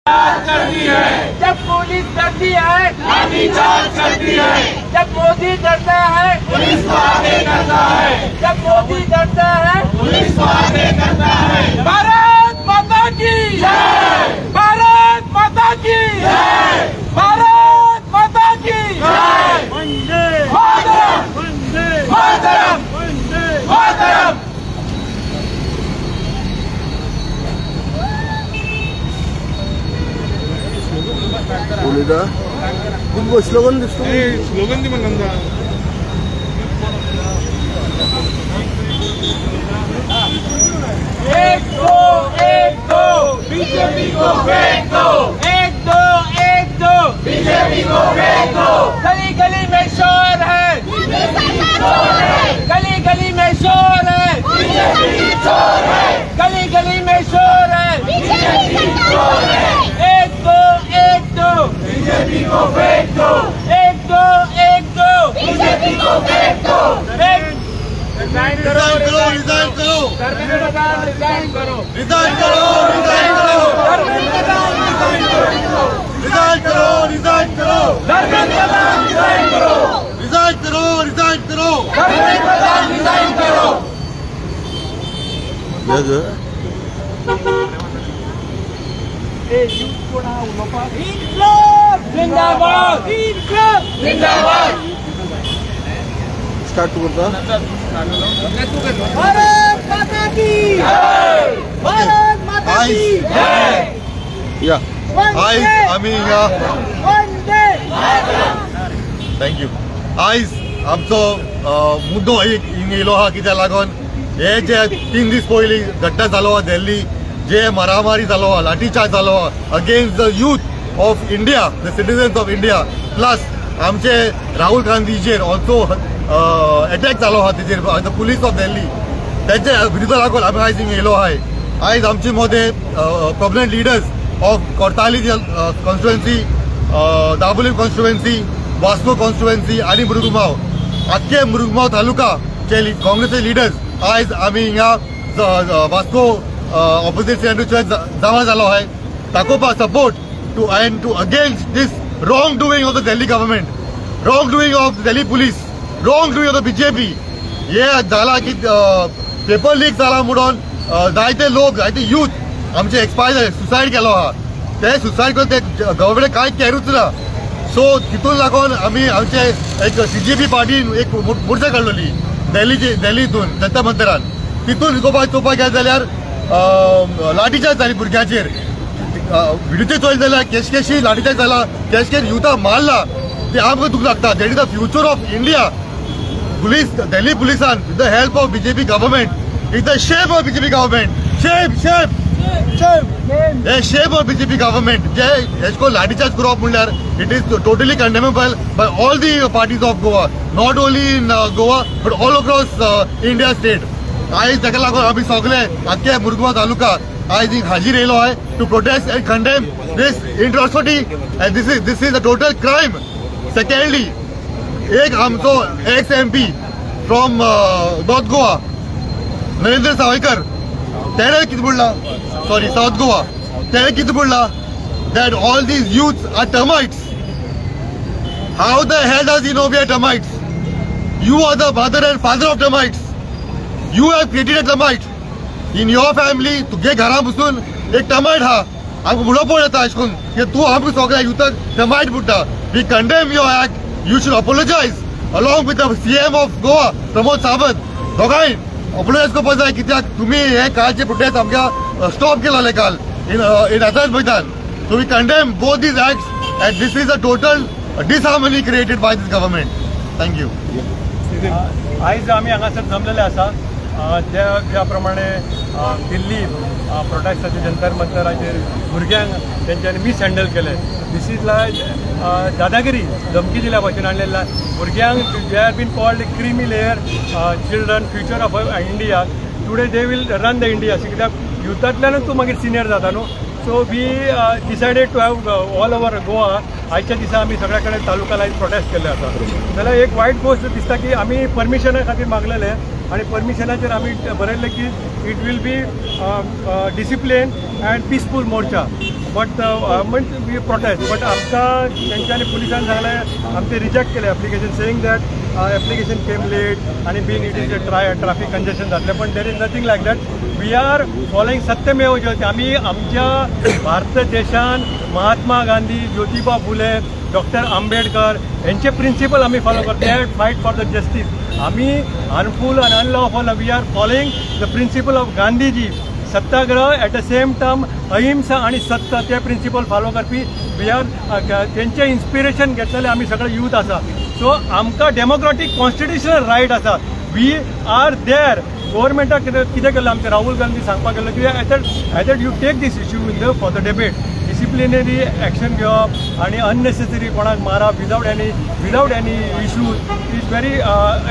करती है, जब पुलिस करती है लाठीचार्ज करती है, जब मोदी डरता है पुलिस को आगे करता है, जब मोदी डरता है पुलिस को आगे करता है। भारत माता की जय, भारत माता की जय, भारत माता की जय। वंदे मातरम, वंदे मातरम, वंदे मातरम। बोलिदा तुमको स्लोगन दिसतो स्लोगन दी म्हणा एक दो बीजेपी को फेंक दो, एक दो बीजेपी को फेंक दो। गली गली में शोर है गली गली में शोर है बीजेपी चोर है, गली गली में शोर है एक दो बीजेपी को फेंक दो, एक दो बीजेपी को फेंक दो। रिजाइन करो रिजाइन करो धर्मेंद्र प्रधान रिजाइन करो रिजाइन करो रिजाइन करो धर्मेंद्र प्रधान रिजाइन करो रिजाइन करो रिजाइन करो धर्मेंद्र प्रधान रिजाइन करो रिजाइन करो रिजाइन करो धर्मेंद्र प्रधान रिजाइन करो इनक्लाब जिंदाबाद इनक्लाब जिंदाबाद। स्टार्ट करता भारत माता की भारत माता की या आयज आमी हिंगा वंदे थँक्यू आयज आमचो मुद्दो एक हिंग येयलो आहा कित्याक लागून हे जे 3 दीस पयलीं घटना जालो आहा दिल्ली जे मारामारी जालो आहा लाठीचार्ज जालो आहा against the youth of India the citizens of India plus आमचे राहुल गांधीचेर ऑल्सो अटॅक जालो आहा तेजेर द पुलीस ऑफ दिल्ली तेचे विरुद्ध लागून आमी आयज हिंग येयलो आहाय आयज आमचे मदें prominent leaders of Cortalim constituency Dabolim constituency Vasco constituency आनी मुरगांव आख्खे मुरगांव तालुकाचे काँग्रेसचे लिडर्स आयज आमी हिंगा वास्को ऑपोजिट सेंट्रल जमा जालो आहाय दाखोवपाक support to against this wrong doing of the Delhi government wrong doing of Delhi police wrong doing of the BJP हे जाला की पेपर लीक जाला म्हणून जायते लोक जायते यूथ आमचे एक्सपायर जाले सुसायड केलो आहा ते सुसायड करून ते गव्हर्मेंट कांय केरूच ना सो तितून लागून आमी आमचे एक CJP पार्टीन एक मोर्चा काडलेली दिल्लीतून जनता मंदिरान तितून चोवपाक गेले जाल्यार लाठीचार्ज जाली भुरग्यांचेर विडीचे चोयल जाल्यार केशी लाठीचार्ज जाला केश युथा मारला ते आमकां दूख लागता that is the future of India police Delhi पुलिसान with the help of BJP government is the shape of BJP government shape हे शेप ऑफ BJP गव्हर्मेंट जे हेजको लाठीचार्ज करप म्हणल्यार it is totally condemnable by all the parties of Goa not only in Goa but all across India state आयज ताका लागून आमी सगळे आख्खे मुरगांव तालुका आयज हिंग हाजीर येयलो I to protest and condemn this atrocity and this is a total crime secondly एक आमचो ex MP from north Goa Narendra Sawaikar तेणे कितें म्हणला सॉरी साउथ गोवा तेणे कितें म्हणला that all these youth are termites how the hell does you know we are termites you are the mother and father of termites you have created a termite in your family तुगे घरा बसून एक termite हा आमकां म्हणोवप येता अशें करून की तूं आमकां सगळ्या युथाक टर्माइट म्हणटा we condemn your act you should apologise along with the CM of Goa Pramod Sawant दोगांय अपोलोजायज करपाक जाय कित्याक तुमी हे कालचे प्रोटेस्ट आमकां स्टॉप केलेले काल in Azad Maidan so we condemn both these acts and this is a total disharmony created by this government thank you आयज आमी हांगासर जमलेले आसा ज्या प्रमाणे दिल्ली प्रोटेस्टाचे जंतर मंतराचेर भुरग्यांक तेंच्यांनी मिसहँडल केले दिस इज लायक दादागिरी धमकी दिल्या भाशेन हाडलेला भुरग्यांक they are been called creamy layer children future of India today they will run the India कित्याक युथांतल्यानूच तूं मागीर सिनियर जाता न्हू so we decided to have all over Goa आयच्या दिसा आमी सगळ्या कडेन तालुका लायन प्रोटेस्ट केल्ले आसा जाल्यार एक वायट गोश्ट दिसता की आमी परमिशना खातीर मागलेले आणि परमिशनाचेर आमी बरयल्लें की it will be disciplined and peaceful morcha. But we protest. But आमकां तेंच्यांनी पुलिसान सांगलें आमचे रिजेक्ट केले application saying that application came late आणि been it is traffic congestion जातलें पण there is nothing like that. We are following सत्यमेव जयते. आमी आमच्या भारत देशान महात्मा गांधी, ज्योतिबा फुले, डॉक्टर आंबेडकर यांचे प्रिन्सिपल आम्ही फॉलो करतो. They fight for the justice. आम्ही अनफुल and unlawful we are following the principle of Gandhiji. Satyagraha at the same time ahimsa आणि सत्य ते principle follow Karpi we are तेंचे इन्स्पिरेशन घेतलेले आमी सगळे यूथ आसा. सो आमकां डेमोक्रेटीक कॉन्स्टिट्युशनल रायट आसा. We are there. गव्हर्मेंटाक कितें केलें आमचे राहुल गांधी सांगपाक गेलो की either you take this issue in the for the debate. Disciplinary action घेवप आणि अननेसेसरी कोणाक मारप without any issues is very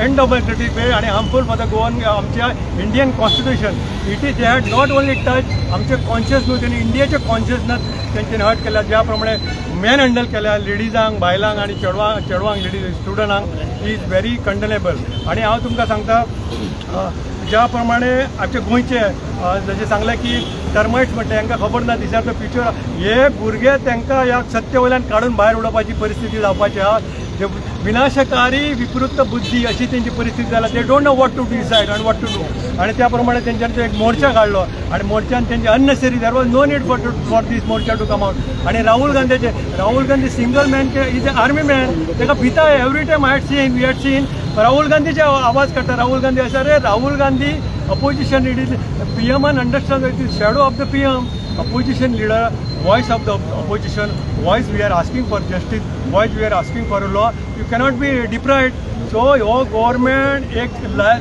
undemocratic way आणि हार्मफूल फॉर द आमच्या Indian constitution. It is they had not only touch आमचे consciousness त्यांनी इंडियाचे कॉन्शियसनस तेंच्यांनी हर्ट केल्या. ज्या प्रमाणे मॅन हँडल केल्या लेडीजांक, बायलांक आणि चेडवांक लेडीज स्टुडंटांक इज व्हेरी कंडनेबल. आणि हांव तुमकां सांगता ज्या प्रमाणे आमचे गोंयचे जशें सांगलें की टर्माइट्स म्हटलें तांकां खबर ना दिसाचो फ्युचर. हे भुरगे तांकां ह्या सत्य वयल्यान काडून भायर उडोवपाची परिस्थिती जावपाची आहा. विनाशकारी विकृत बुद्धी अशी तेंची परिस्थिती जाला. They don't know what to decide and what to do. आणि त्या प्रमाणे तेंच्यांनी एक मोर्चा काडलो आणि मोर्चान तेंचे unnecessary there was no need for this morcha to come out. आणि Rahul Gandhi single man is a army man. ताका भिता every time we had seen Rahul गांधीचे आवाज काडटा. राहुल गांधी अशा रे Rahul Gandhi opposition leader PM and understand that it is shadow of the PM, opposition leader, voice of the opposition, voice we are asking for justice, voice we are asking for a law. You cannot be deprived. So हो government एक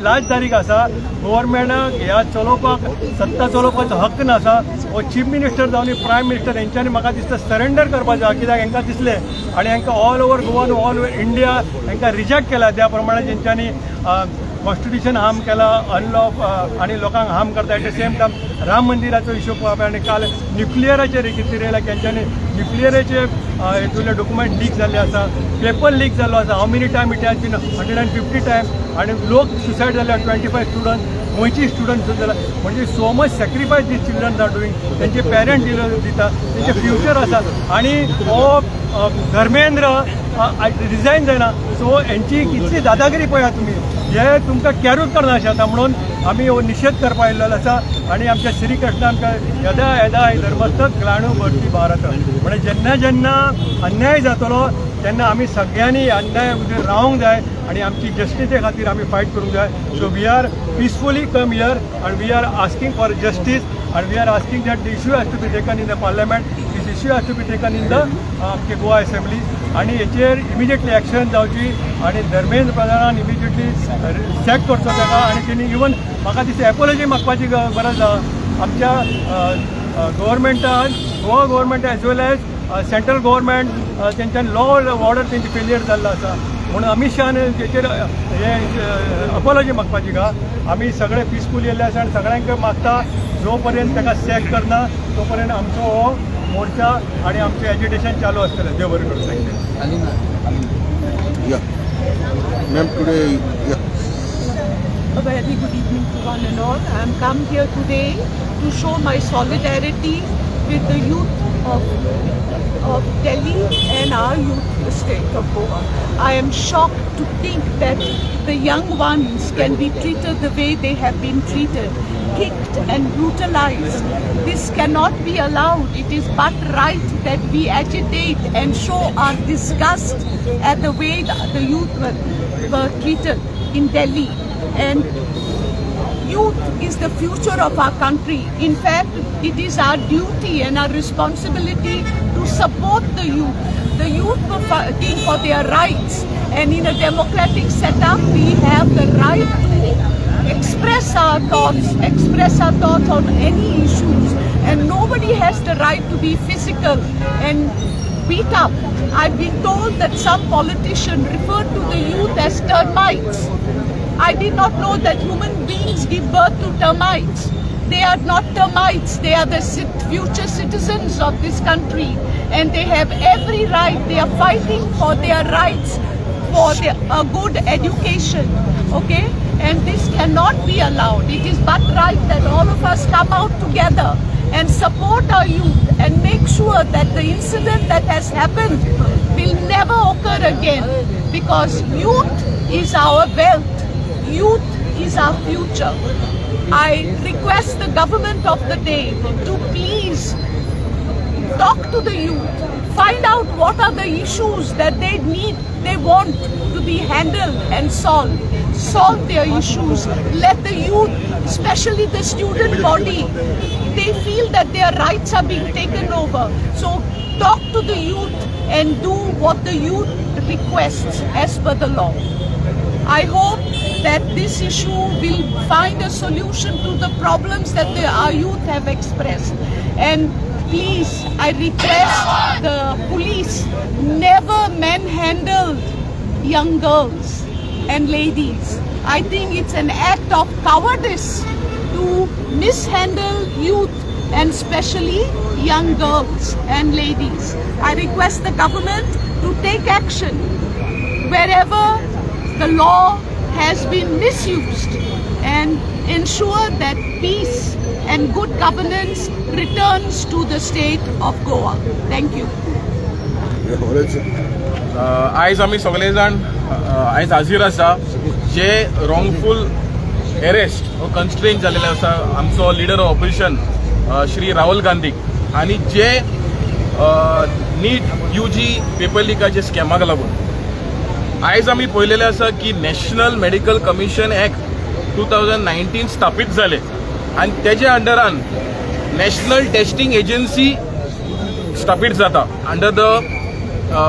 लाजदारीक आसा. गव्हर्मेंटाक ह्या चलोवपाक सत्ता चलोवपाचो हक्क NASA. हो chief minister जावन prime minister हेंच्यांनी म्हाका दिसता सरेंडर करपाचो आहा. कित्याक हांकां दिसलें आनी हांकां all over Goa all over India हांकां रिजेक्ट केला त्या प्रमाणे जेंच्यांनी कॉन्स्टिट्युशन हार्म केला अनलॉ आणि लोकांक हार्म करता. At the same time Ram मंदिराचो इश्यू पळोवप आणि काल न्युक्लियराचेर कितें येयला तेंच्यांनी न्युक्लियराचे हेतूंतले डॉक्युमेंट लीक जाल्ले आसा. पेपर लीक जाल्लो आसा. How many time it has been 150 time. आणि लोक सुसायड जाल्या 25 स्टुडंट गोंयची स्टुडंट सुद्दां जाला. म्हणजे सो मच सॅक्रिफायस दीस चिल्ड्रन्स आर डुईंग. तेंचे पेरंट दिता तेंचे फ्युचर आसा. आणि हो धर्मेंद्र रिजायन जायना. सो हेंची कितली दादागिरी पळयात तुमी. हे तुमकां कॅरूच करना अशें जाता म्हणून आमी हो निशेध करपा आयिल्लो आसा. आणि आमच्या श्री कृष्णान यदा यदा धर्मस्थक ग्लाणू भरती भारत. म्हणजे जेन्ना जेन्ना अन्याय जातलो तेन्ना आमी सगळ्यांनी अन्याय उदेर रावंक जाय आणि आमची जस्टिसे खातीर आमी फायट करूंक जाय. So we are peacefully come here and we are asking for justice and we are asking that the issue has to be taken in the parliament. This issue has to be taken in the आमचे Goa assembly. आणि हेचेर immediately action जावची आणि Dharmendra प्रधानान immediately sack करचो ताका. आणि तेणी even म्हाका दिसता एपोलॉजी मागपाची गरज आहा. आमच्या गव्हर्मेंटान Goa government as well as central government तेंच्यान लॉ ऑर्डर तेंची फेलियर जाल्लो आसा. म्हणून अमित शाहान तेचेर हे अपोलॉजी मागपाची का. आमी सगळे पीसफुली येयल्ले आसा आनी सगळ्यांक मागता जो पर्यंत ताका सॅक करना तो पर्यंत आमचो हो मोर्चा आणि आमचे एज्युटेशन चालू आसतलें. देव बरें करूं. Ma'am today A very good evening to one and all. I am come here today to show my solidarity with the youth of Delhi and our youth state of Goa. I am shocked to think that the young ones can be treated the way they have been treated, kicked and brutalized. This cannot be allowed. It is but right that we agitate and show our disgust at the way the youth were treated in Delhi. And youth is the future of our country. In fact, it is our duty and our responsibility to support the youth. The youth were fighting for their rights, and in a democratic setup, we have the right to express our thoughts on any issues, and nobody has the right to be physical and beat up. I've been told that some politician referred to the youth as termites. I did not know that human beings give birth to termites. They are not termites. They are the future citizens of this country, and they have every right. They are fighting for their rights, for a good education. Okay? and this cannot be allowed. It is but right that all of us come out together and support our youth and make sure that the incident that has happened will never occur again, because youth is our wealth, youth is our future. I request the government of the day to please talk to the youth, find out what are the issues that they want to be handled and solve their issues. Let the youth, especially the student body, they feel that their rights are being taken over. So talk to the youth and do what the youth requests as per the law. I hope that this issue will find a solution to the problems that our youth have expressed. And please, I request the police never manhandle young girls and ladies. I think it's an act of cowardice to mishandle youth and especially young girls and ladies. I request the government to take action wherever the law has been misused and ensure that peace and good governance returns to the state of Goa. Thank you. आयज आमी सगळे जाण आयज हाजीर आसा जे रॉंगफूल arrest वो कन्स्ट्रेन जाल्लेले आसा आमचो leader of opposition Shri Rahul Gandhi आनी जे नीट UG पेपर लिकाचे स्कॅमाक लागून आयज आमी पळयलेले आसा की नॅशनल मेडिकल कमिशन ॲक्ट 2019 स्थापीत जाले आनी तेज्या अंडरान नॅशनल टेस्टिंग एजन्सी स्थापीत जाता under the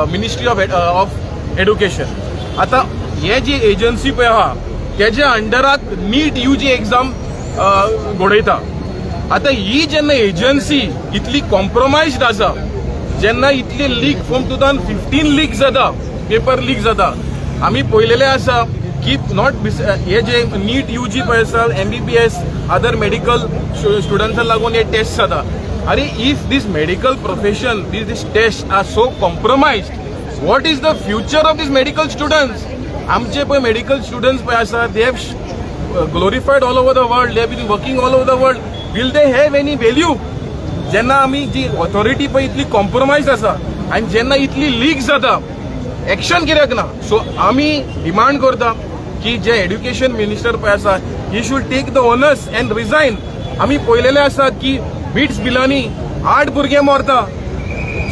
ministry of education. आता हे जी एजन्सी पळय आहा तेज्या अंडराक नीट UG एग्जाम घडयता. आता ही जेन्ना एजन्सी इतली कॉम्प्रोमायज्ड आसा, जेन्ना इतली लीक फ्रॉम 2015 लीक जाता, पेपर लीक जाता, आमी पळयलेले आसा की नॉट हे जे नीट UG पळय आसा MBBS अदर मेडिकल स्टुडंट्सांक लागून हे टेस्ट जाता. अरे if this medical profession this test are so compromised, what is the future of this medical students? आमचे पळय मेडिकल स्टुडंट्स पळय आसा they have glorified all over the world, they have been working all over the world. Will they have any value जेन्ना आमी जी authority पळय इतली compromise आसा आनी जेन्ना इतली लीक जाता एक्शन कित्याक ना? सो आमी डिमांड करता की जे एड्युकेशन मिनिस्टर पळय आसा he should take the honours and resign. आमी पळयलेले आसा की बिट्स बिलांनी 8 भुरगे मरता.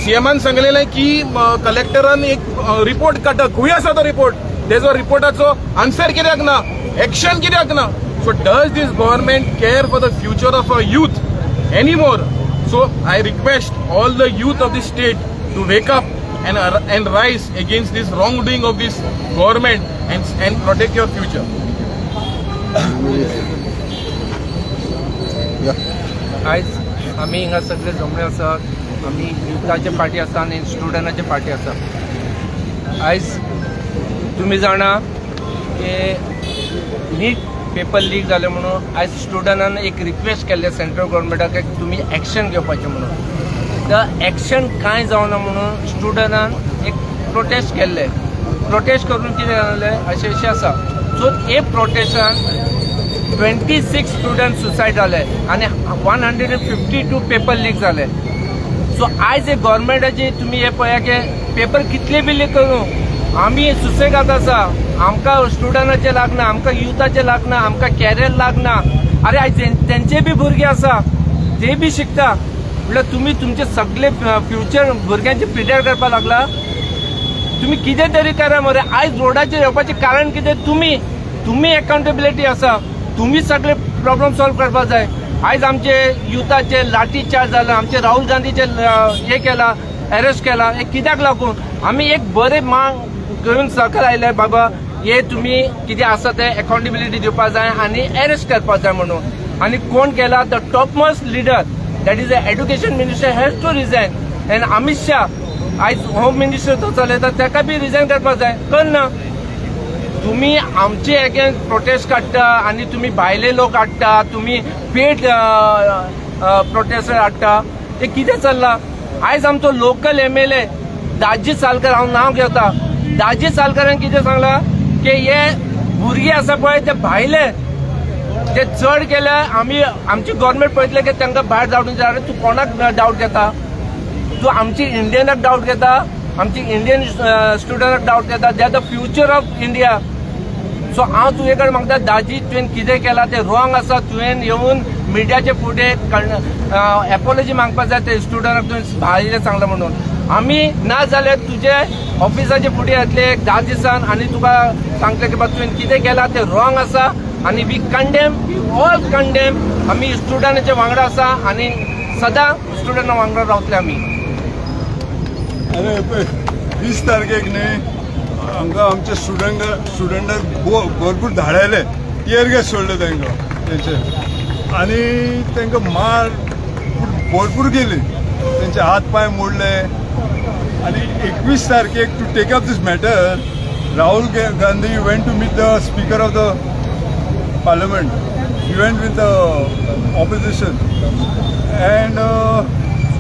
CMन सांगलेलें की कलेक्टरान एक रिपोर्ट काडटा, खंय आसा तो रिपोर्ट? तेजो रिपोर्टाचो आन्सर कित्याक ना? एक्शन कित्याक ना? So does this government care for the future of a youth any more? So I request all the youth of this state to wake up and rise against this wrongdoing of this government and protect your future. आयज आमी हिंगा सगळे जमले आसा, आमी युथाचे party आसा आनी स्टुडंटाचे party आसा. आयज तुमी जाणा की नीट पेपर लीक जाले म्हणून आयज स्टुडंटान एक रिक्वेस्ट केल्ले सेंट्रल गव्हर्मेंटाक की तुमी एक्शन घेवपाचें म्हणून. तर एक्शन कांय जावना म्हणून स्टुडंटान एक प्रोटेस्ट केल्ले. प्रोटेस्ट करून कितें जालें अशें आसा. सो हे प्रोटेस्टान 26 स्टुडंट सुसायड जाले आनी 152 पेपर लीक जाले. सो आयज हे गव्हर्मेंटाची तुमी हे पळया की पेपर कितले बी लीक करूं आमी सुसेगाद आसा. आमकां स्टुडंटाचे लागना, आमकां युथाचे लागना, आमकां कॅरियर लागना. अरे आयज तेंचे बी भुरगे आसा, ते बी शिकता म्हणल्यार तुमी तुमचे सगळे फ्युचर भुरग्यांचे पिड्यार करपाक लागला. तुमी कितें तरी करा मरे. आयज रोडाचेर येवपाचें कारण कितें? तुमी अकाउंटेबिलिटी आसा, तुमी सगळे प्रॉब्लेम सॉल्व करपाक जाय. आयज आमचे युथाचे लाठी चार्ज जाला, आमचे राहुल गांधीचे हे केला, अरेस्ट केला. हे कित्याक लागून? आमी एक बरे मांग करून सकयल आयले बाबा हे तुमी कितें आसा ते अकाउंटेबिलिटी दिवपाक जाय आनी अरेस्ट करपाक जाय म्हणून. आनी कोण केला? The top most leader that is the education minister has to resign. and Amit Shah आज होम मिनिस्टर तो चलयता ताका बी रिजायन करपाक जाय. करना. तुम्ही आमचे अगेन्स्ट प्रोटेस्ट काडटा आनी तुम्ही भायले लोक हाडटा, तुम्ही पेड प्रोटेस्ट हाडटा. हे कितें चल्ला? आयज आमचो लोकल MLA दाजी सालकर हांव नांव घेता. दाजी सालकरान कितें सांगला की हे भुरगे आसा पळय ते भायले ते चढ केले. आमी आमची गव्हर्नमेंट पळयतले की तांकां भायर धाडून जाल्यार तूं कोणाक डावट घेता? तूं आमची इंडियनाक डावट घेता, आमची इंडियन स्टुडंटाक डावट घेता. दे are the future of India. So हांव तुजे कडेन मागता दाजी तुवें कितें केलां तें रॉंग आसा. तुवें येवन मिडियाचे फुडें एपॉलॉजी मागपाक जाय ते स्टुडंटाक तुवें भायले सांगला म्हणून. आमी ना जाल्यार तुजे ऑफिसाचे फुडें येतले 10 दिसान आनी तुका सांगतले की बाबा तुवें कितें केलां तें रॉंग आसा. आनी वी ऑल कंडेम. आमी स्टुडंटाच्या वांगडा आसा आनी सदां स्टुडंटा वांगडा रावतले आमी. अरे 20 तारखेक न्ही हांगा आमचे स्टुडंटाक भरपूर धाडायले, टियर गॅस सोडले तांकां तेंचे आनी तांकां मार भरपूर केली. तेंचे हात पाय मोडले. आनी 21 तारखेक to take up this matter Rahul Gandhi went to meet the speaker of the parliament. He went with the opposition and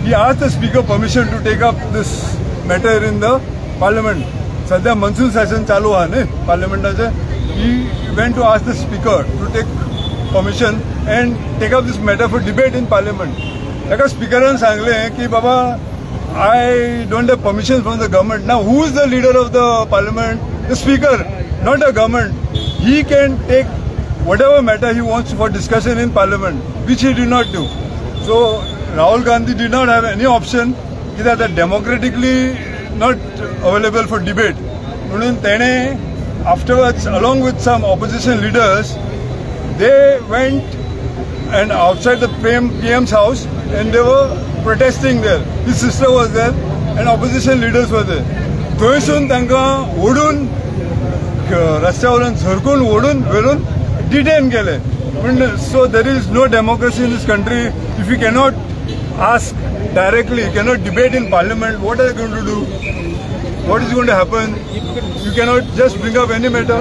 he asked the speaker permission to take up this matter in the parliament. सध्या monsoon session चालू आहे न्ही पार्लियामेंटाचे. He went to ask the speaker to take permission and take up this matter for debate in parliament. एका स्पीकरान सांगले की बाबा I don't have permission from the government. Now who is the leader of the parliament? The speaker, not the government. He can take whatever matter he wants for discussion in parliament, which he did not do. So Rahul Gandhi did not have any option, either that democratically not available for debate. म्हणून तेणे afterwards, along with some opposition leaders, they went and outside the PM's house and they were protesting there. His sister was there and opposition leaders were there. थंयसून तांकां ओडून रस्त्यावरून झरकून ओडून व्हेरून detain केले. So there is no democracy in this country. If you cannot ask directly, you cannot debate in parliament, what are they going to do? What is going to happen? You cannot just bring up any matter.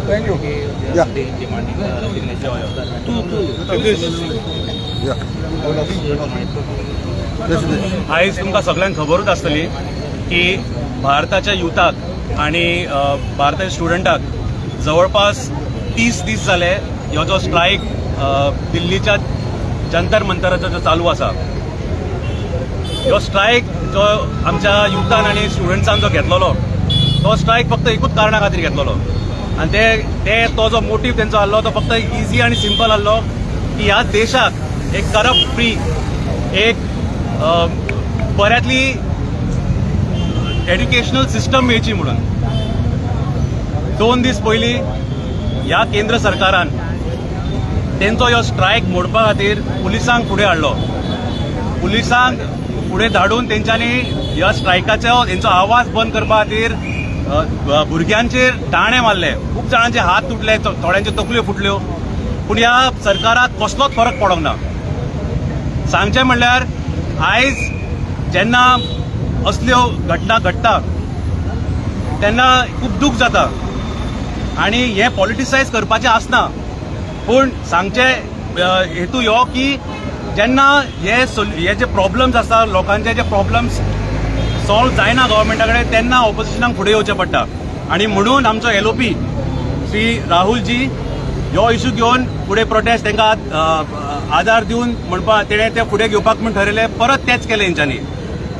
Thank you. आयज तुमकां सगळ्यांक खबरूच आसतली की भारताच्या युथाक आणि भारताच्या स्टुडंटाक जवळपास 30 दीस जाले ह्यो जो स्ट्रायक दिल्लीच्या जंतर मंतराचो जो चालू आसा. ह्यो स्ट्रायक जो आमच्या युथान आणि स्टुडंट्सान जो घेतलेलो तो स्ट्रायक फक्त एकूच कारणा खातीर घेतलेलो आनी तो जो मोटीव तेंचो आसलो तो फक्त इजी आनी सिंपल आसलो की ह्या देशाक एक करप्ट फ्री एक बऱ्यांतली एड्युकेशनल सिस्टम मेळची म्हणून. 2 दीस पयलीं ह्या केंद्र सरकारान तेंचो ह्यो स्ट्रायक मोडपा खातीर पुलिसांक फुडें हाडलो. पुलिसांक फुडें धाडून तेंच्यांनी ह्या स्ट्रायकाचो हेंचो आवाज बंद करपा खातीर भुरग्यांचेर दाणे मारले. खूब जाणांचे हात तुटले, थोड्यांच्यो तकल्यो फुटल्यो. पूण ह्या सरकाराक कसलोच फरक पडोंक ना. सांगचें म्हणल्यार आयज जेन्ना असल्यो घटना घडटा तेन्ना खूब दूख जाता आनी हें पॉलिटिसायज करपाचें आसना. पूण सांगचे हेतू ह्यो की जेन्ना हे जे प्रॉब्लम्स आसा लोकांचे जे प्रॉब्लम्स सॉल्व जायना गव्हर्मेंटा कडेन तेन्ना ऑपोजिशनाक फुडें येवचें पडटा. आनी म्हणून आमचो एलओपी श्री राहुलजी ह्यो इश्यू घेवन फुडें प्रोटेस्ट तांकां आदार दिवन म्हणपा तेणें ते फुडें घेवपाक म्हूण ठरयलें. परत तेंच केलें हेंच्यांनी.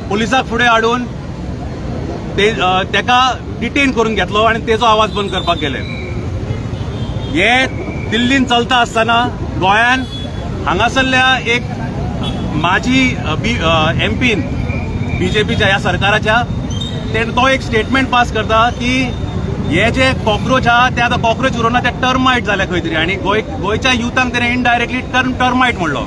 पुलिसाक फुडें हाडून तेका डिटेन करून घेतलो आनी तेजो आवाज बंद करपाक गेले. हे दिल्लीन चलता आसतना गोंयान हांगासरल्या एक माजी एमपीन बीजेपीच्या ह्या सरकाराच्या तो एक स्टेटमेंट पास करता की हे जे कॉक्रोच आहा ते आतां कॉक्रोच उरोना ते टर्मायट जाले खंय तरी आनी गोंयच्या युथांक तेणें इनडायरेक्टली टर्मायट म्हणलो.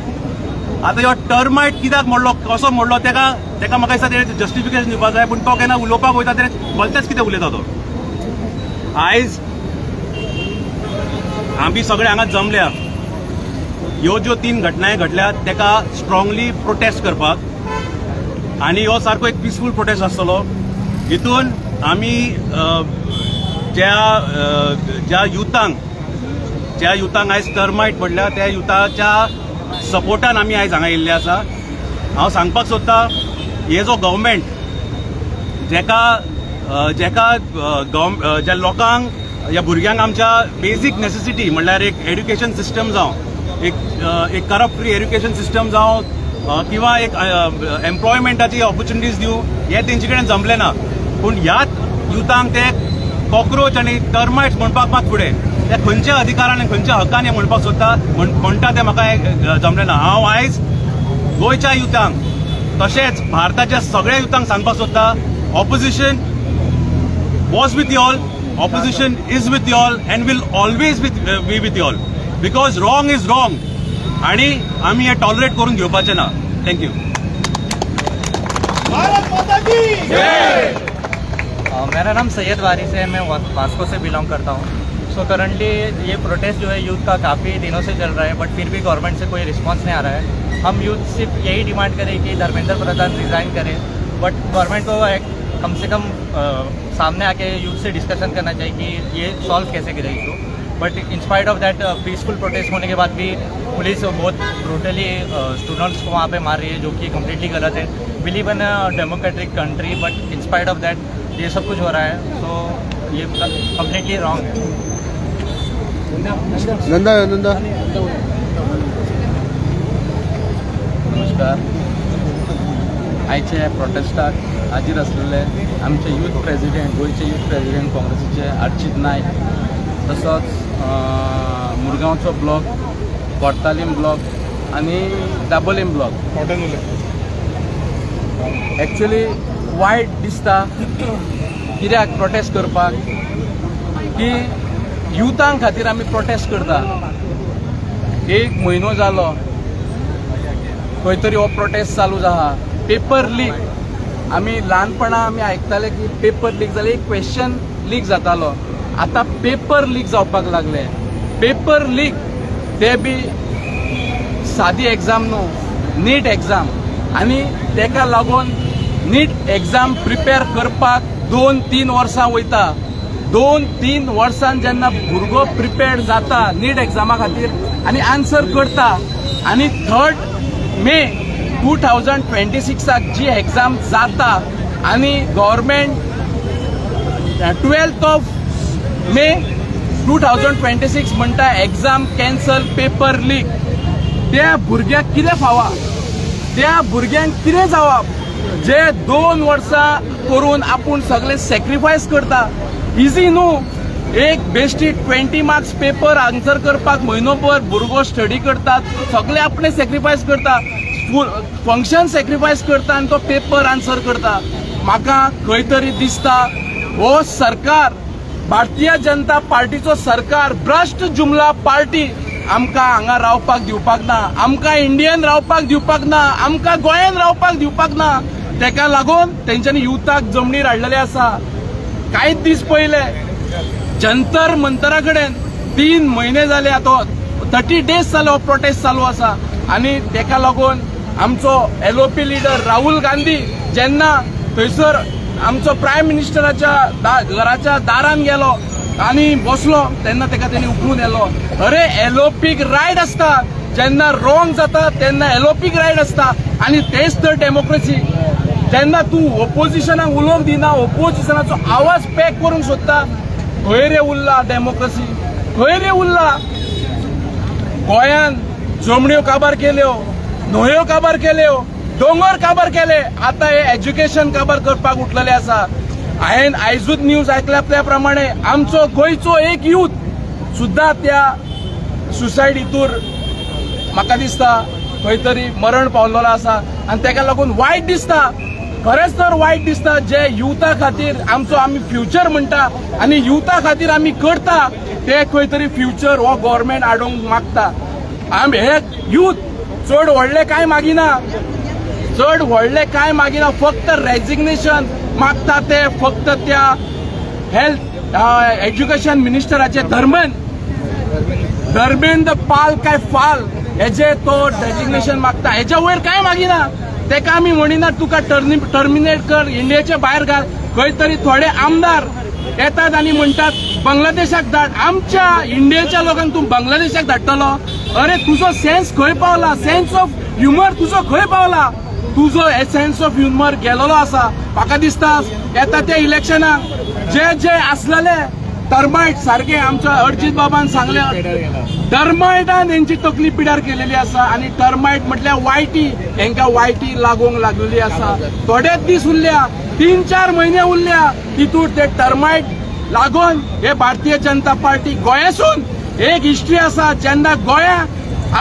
आतां ह्यो टर्मायट कित्याक मोडलो कसो मोडलो तेका म्हाका दिसता तेणें जस्टिफिकेशन दिवपाक जाय. पूण तो केन्ना उलोवपाक वयता तेणें भलतेच कितें उलयता तो. आयज आमी सगळे हांगा जमल्या ह्यो ज्यो 3 घटनाय घडल्यात तेका स्ट्रॉंगली प्रोटेस्ट करपाक आनी हो सारको एक पिसफूल प्रोटेस्ट आसतलो. हितून आमी ज्या युथांक आयज टर्मायट पडल्या त्या युथाच्या सपोर्टान आमी आयज हांगा येयल्ले आसा. हांव सांगपाक सोदता हे जो गव्हर्मेंट ज्या लोकांक ह्या भुरग्यांक आमच्या बेसीक नेसेसिटी म्हणल्यार एक एड्युकेशन सिस्टम जावं एक करप्ट फ्री एड्युकेशन सिस्टम जावं किंवा एक एम्प्लॉयमेंटाची ऑपॉर्च्युनिटीज दिवं हे तेंचे कडेन जमलें ना. पूण ह्याच युथांक ते कॉक्रोच आनी टर्माइट्स म्हणपाक मात फुडें ते खंयच्या अधिकारान आनी खंयच्या हक्कान हे म्हणपाक सोदता म्हणटा ते म्हाका जमलें ना. हांव आयज गोंयच्या युथांक तशेंच भारताच्या सगळ्या युथांक सांगपाक सोदता opposition was with you all, opposition is with you all and will always be with you all because wrong is wrong आणि आम्ही हे टॉलरेट करून घेवपाचे ना. थँक्यू. मेरा नाम सैयद वारिस है, मैं वास्को से बिलोंग करता हूँ. सो करंटली ये प्रोटेस्ट जो है यूथ का काफ़ी दिनों से चल रहा है, बट फिर भी गवर्नमेंट से कोई रिस्पांस नहीं आ रहा है. हम यूथ सिर्फ यही डिमांड करें कि धर्मेंद्र प्रधान रिज़ाइन करें, बट गवर्नमेंट को एक कम से कम सामने आके यूथ से डिस्कशन करना चाहिए कि ये सॉल्व कैसे करें issue. But in spite of that peaceful prostate होने के बाद भी पुलिस बहुत ब्रूटली स्टूडेंट्स को वहाँ पे मार रही है, जो कि कम्प्लीटली गलत है. Believe in democratic country, but in spite of that ये सब कुछ हो रहा है, तो ये कम्प्लीटली रॉन्ग है. नमस्कार. आयचे प्रोटेस्टाक हाजीर असलेले आमचे यूथ प्रेसिडेंट, गोयचे यूथ प्रेसिडेंट काँग्रेसीचे अर्चित नायक, तसोच मुरगांवचो ब्लॉक, कोर्तालीम ब्लॉक आनी दाबोलीम ब्लॉक. एक्चुअली वायट दिसता कित्याक प्रोटेस्ट करपाक की युथां खातीर आमी प्रोटेस्ट करता. 1 म्हयनो जालो खंय तरी हो प्रोटेस्ट चालू आहा. पेपर लीक आमी ल्हानपणा आमी आयकताले की पेपर लीक जाले, एक क्वेश्चन लीक जातालो. आतां पेपर लीक जावपाक लागले. पेपर लीक ते बी सादी एग्जाम न्हू, नीट एग्जाम. आनी तेका लागून नीट एग्जाम प्रिपेर करपाक 2-3 वर्सां वयता. 2-3 वर्सान जेन्ना भुरगो प्रिपेर्ड जाता नीट एग्जामा खातीर आनी आन्सर करता, आनी 3 मे 2026 जी एग्जाम जाता आनी गव्हर्मेंट 12 मे 2026 म्हणटा एग्जाम कॅन्सल, पेपर लीक. त्या भुरग्याक कितें फावा, त्या भुरग्यांक कितें जावप जे 2 वर्सां करून आपूण सगळे सॅक्रिफायस करता. इजी न्हू. एक बेश्टी 20 मार्क्स पेपर आन्सर करपाक म्हयनोभर भुरगो स्टडी करतात, सगळे आपणे सॅक्रिफायस करता, फंक्शन सॅक्रिफायस करता आनी तो पेपर आन्सर करता. म्हाका खंय तरी दिसता हो सरकार, भारतीय जनता पार्टीचो सरकार, भ्रश्ट जुमला पार्टी आमकां हांगा रावपाक दिवपाक ना, आमकां इंडियन रावपाक दिवपाक ना, आमकां गोंयान रावपाक दिवपाक ना. तेका लागून तेंच्यांनी युथाक जमनीर हाडलेले आसा. कांयच दीस पयले जंतर मंतरा कडेन 3 म्हयने जाले, आतां 30 डेज जाले हो प्रोटेस्ट चालू आसा. आनी तेका लागून आमचो LOP लिडर राहुल गांधी जेन्ना थंयसर आमचो प्रायम मिनिस्टराच्या घराच्या दारान गेलो आनी बसलो, तेन्ना तेका तेणी उखलून येलो. अरे LOPक रायट आसता, जेन्ना रॉंग जाता तेन्ना LOPक रायट आसता. आनी तेच तर डेमोक्रेसी. जेन्ना तूं ओपोजिशनाक उलोवंक दिना, ओपोजिशनाचो आवाज पॅक करूंक सोदता, खंय रे उरला डेमोक्रेसी, खंय रे उरला. गोंयान जमण्यो काबार केल्यो, न्हंयो काबार केल्यो, दोंगर काबार केले, आतां हे एज्युकेशन काबार करपाक उठलेले आसा. हांवें आयजूच न्यूज आयकल्या त्या प्रमाणे आमचो गोंयचो एक यूथ सुद्दां त्या सुसायड हितूर म्हाका दिसता खंय तरी मरण पावलेलो आसा. आनी तेका लागून वायट दिसता, खरेंच तर वायट दिसता. जे युथा खातीर आमचो आमी फ्युचर म्हणटा आनी युथा खातीर आमी करता, ते खंय तरी फ्युचर हो गव्हर्मेंट हाडूंक मागता. आमी हे यूथ चड व्हडले काय मागिना, चड व्हडले काय मागिना, फक्त रेजिग्नेशन मागता. ते फक्त त्या हेल्थ एज्युकेशन मिनिस्टराचे धर्मेंद्र पाल काय फाल हेजे तो रेजिग्नेशन मागता. हेच्या वयर काय मागिना. तेका आमी म्हणिना तुका टर्मिनेट कर, इंडियेच्या भायर घाल. खंय तरी थोडे आमदार येतात आनी म्हणटात बांगलादेशाक धाड. आमच्या इंडियेच्या लोकांक तूं बांगलादेशाक धाडटलो. अरे तुजो सेन्स खंय पावला, सेन्स ऑफ ह्युमर तुजो खंय पावला. तुजो सेन्स ऑफ ह्युमर गेलेलो आसा. म्हाका दिसता येता त्या इलेक्शनाक जे आसलेले टर्माइट सारखे आमच्या अजित बाबान सांगले टर्माइटान यांची तकली पिड्यार केलेली आसा आणि टर्माइट म्हटल्यार वायटी हांकां वायटी लागूंक लागलेली आसा. थोडेच दीस उरल्या 3-4 महिने उरल्या तितून ते टर्माइट लागून हे भारतीय जनता पार्टी गोंयासून एक हिस्ट्री आसा जेन्ना गोंया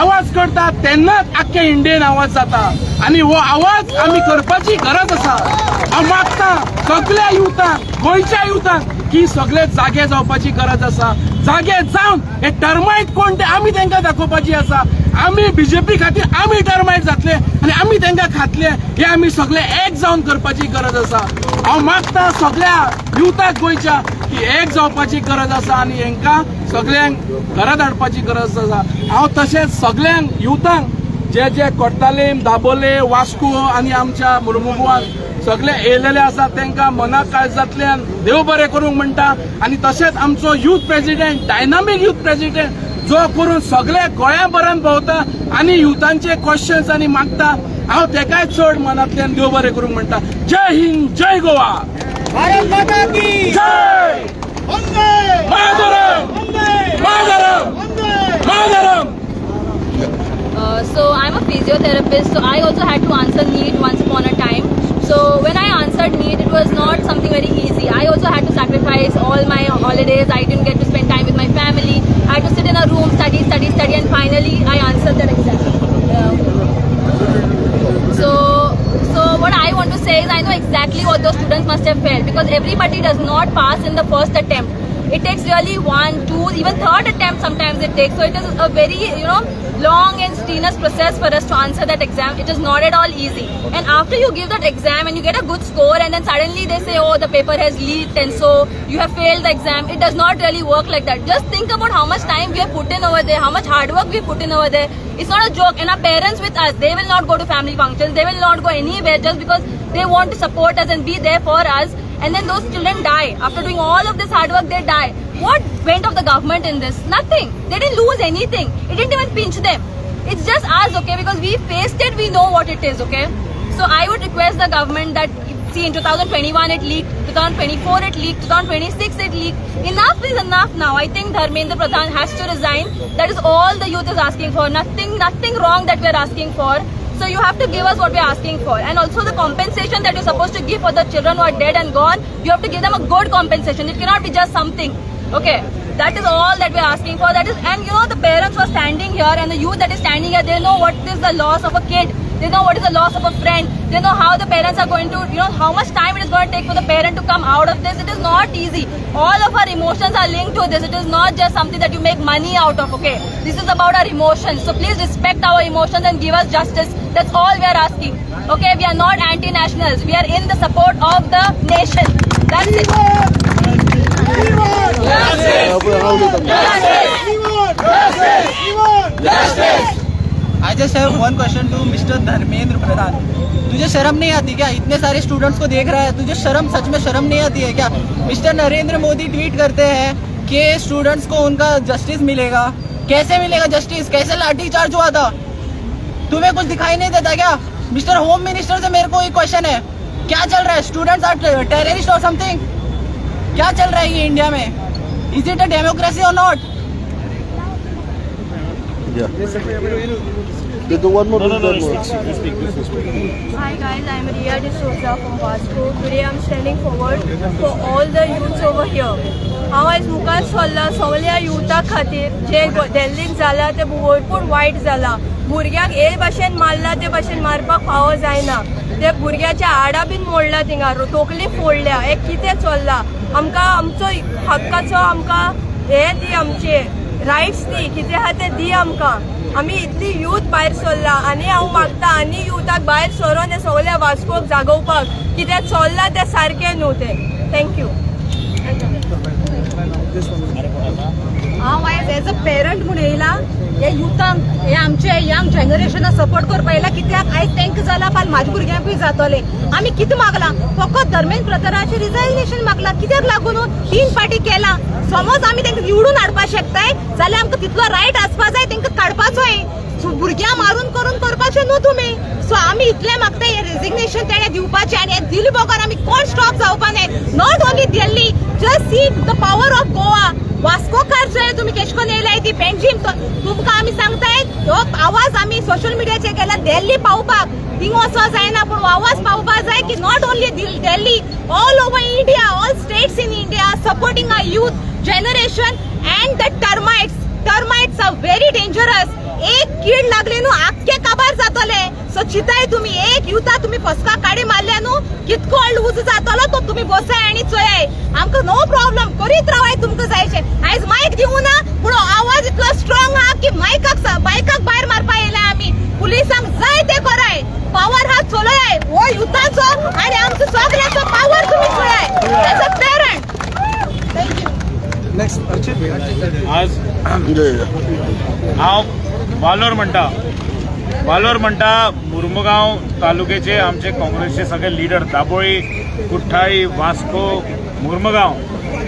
आवाज करता तेन्नाच आख्ख्या इंडियेन आवाज जाता आणि हो आवाज आमी करपाची गरज आसा. हांव मागता सगळ्या युथांक गोंयच्या युथांक की सगळे जागे जावपाची गरज आसा. जागे जावन हे टर्माइट कोण ते आमी तांकां दाखोवपाची आसा. आमी बीजेपी खातीर आमी टर्माइट जातले आणि आमी तांकां खातले हे आमी सगळे एक जावन करपाची गरज आसा. हांव मागता सगळ्या युथाक गोंयच्या की एक जावपाची गरज आसा आणि हांकां सगळ्यांक घरा धाडपाची गरज आसा. हांव तशेंच सगळ्यांक युथांक जे जे कोर्तालीम दाबोले वास्को आणि आमच्या मुर्मुगोवान सगळे येयलेले आसा तांकां मना काळजांतल्यान देव बरें करूंक म्हणटा. आणि तशेंच आमचो youth president dynamic youth president जो करून सगळे गोंयाभरान भोंवता आणि युथांचे क्वेश्चन्स आनी मागता हांव तेकाय चड मनांतल्यान देव बरें करूंक म्हणटा. जय हिंद जय गोवा. भारत माता की जय. Mataram Mataram Mataram. So I'm a physiotherapist, so I also had to answer NEET once upon a time. So when I answered NEET, it was not something very easy. I also had to sacrifice all my holidays. I didn't get to spend time with my family. I had to sit in a room, study, and finally I answered that exam. So what I want to say is I know exactly what those students must have felt, because everybody does not pass in the first attempt. It takes really 1, 2, even third attempt sometimes it takes. So it is a very, long and strenuous process for us to answer that exam. It is not at all easy. And after you give that exam and you get a good score and then suddenly they say, oh, the paper has leaked and so you have failed the exam. It does not really work like that. Just think about how much time we have put in over there, how much hard work we put in over there. It's not a joke. And our parents with us, they will not go to family functions. They will not go anywhere just because they want to support us and be there for us. And then those children die. After doing all of this hard work, they die. What went of the government in this? Nothing. They didn't lose anything. It didn't even pinch them. It's just us, okay? Because we faced it, we know what it is, okay? So I would request the government that, see, in 2021 it leaked, 2024 it leaked, 2026 it leaked. Enough is enough now. I think Dharmendra Pradhan has to resign. That is all the youth is asking for. Nothing wrong that we are asking for. So you have to give us what we are asking for. And also the compensation that you're supposed to give for the children who are dead and gone, you have to give them a good compensation. It cannot be just something. Okay, that is all that we are asking for. That is, and the parents who are standing here and the youth that is standing here, they know what is the loss of a kid. They know what is the loss of a friend. They know how the parents are going to, how much time it is going to take for the parent to come out of this. It is not easy. All of our emotions are linked to this. It is not just something that you make money out of, okay? This is about our emotions. So please respect our emotions and give us justice. That's all we are asking. Okay, we are not anti-nationals. We are in the support of the nation. That's it. I just have one question to Mr. Dharmendra Pradhan. तुझे शर्म नहीं आती क्या? इतने सारे students को देख रहा है, तुझे सच में शर्म नहीं आती है क्या? मिस्टर नरेंद्र मोदी ट्वीट करते हैं कि स्टूडेंट्स को उनका जस्टिस मिलेगा. कैसे मिलेगा जस्टिस? कैसे लाठी चार्ज हुआ था? तुम्हें कुछ दिखाई नहीं देता क्या? मिस्टर होम मिनिस्टर से मेरे को एक क्वेश्चन है, क्या चल रहा है? स्टूडेंट्स आर टेररिस्ट और समथिंग? क्या चल रहा है ये इंडिया में? इज इट अ डेमोक्रेसी और not? Hi guys, I am Riya D'Souza from Vasco. Today I am standing forward for all the youths over here. हांव आयज मुखार सरला सगळ्या युथा खातीर जे दिल्लीन जाला ते भरपूर वायट जाला. भुरग्यांक हे भाशेन मारला ते भाशेन मारपाक फावो जायना. ते भुरग्याच्या हाडा बीन मोडला, थिंगा तोकली फोडल्या. हे कितें चल्ला? आमकां आमचो हक्काचो आमकां हे दी, आमचे रायट्स दी, कितें आहा ते दी आमकां. आमी इतली यूथ भायर सरला आनी हांव मागता आनी युथाक भायर सरोन हे सगळ्या वास्कोक जागोवपाक. कितें चल्ला ते सारकें न्हू ते. थँक्यू. हांव आयज एज अ पेरंट म्हणून येयला हे युथांक, हे आमचे यंग जनरेशनाक सपोर्ट करपा येयला. कित्याक आयज तांकां जाला फाल्यां म्हाज्या भुरग्यांकूय जातले. आमी कितें मागला? फकत धर्मेंद्र प्रधानाचें रिजायनेशन मागला. कित्याक लागून 3 फाटी केला. समज आमी तांकां निवडून हाडपाक शकताय जाल्यार आमकां तितलो रायट आसपा जाय तांकां काडपाचोय. भुरग्यां मारून करून करपाचें न्हू तुमी. सो आमी इतलें मागता हे रेजिग्नेशन तेणें दिवपाचें आनी हें दिले बगर आमी कोण स्टॉप जावपा नाय. Not only Delhi, just see the power of Goa. Vasco car जे तुमी केशकोन येयलाय ती पेंजीम तुमकां आमी सांगताय हो आवाज आमी सोशल मिडियाचेर केला दिल्ली पावपाक. थिंग वचो जायना पूण आवाज पावपाक जाय की not only Delhi, all over India, all states in India supporting our youth generation and the termites are very dangerous. एक कीड लागली न्हू आख्खे काबार जातले. सो चिताय तुमी एक युथा तुमी फसका काडी मारल्या न्हू कितको लूज जातलो तो तुमी बसाय आनी चोयाय. आमकां नो प्रॉब्लेम करीत रावाय तुमकां जायचे. आयज मायक दिवं ना पूण आवाज इतलो स्ट्रॉंग आहा की बायकाक भायर मारपा येयला आमी. पुलिसांक जाय ते कराय, पावर हा चलोयाय हो युथाचो आनी आमचो सगळ्याचो पावर तुमी चोयाय एज अ पेरंट. थँक्यू. आज हांव वालोर म्हणटा मुर्मुगांव तालुक्याचे आमचे काँग्रेसचे सगळे लिडर दाबोळी, कुठ्ठाळी, वास्को, मुर्मुगांव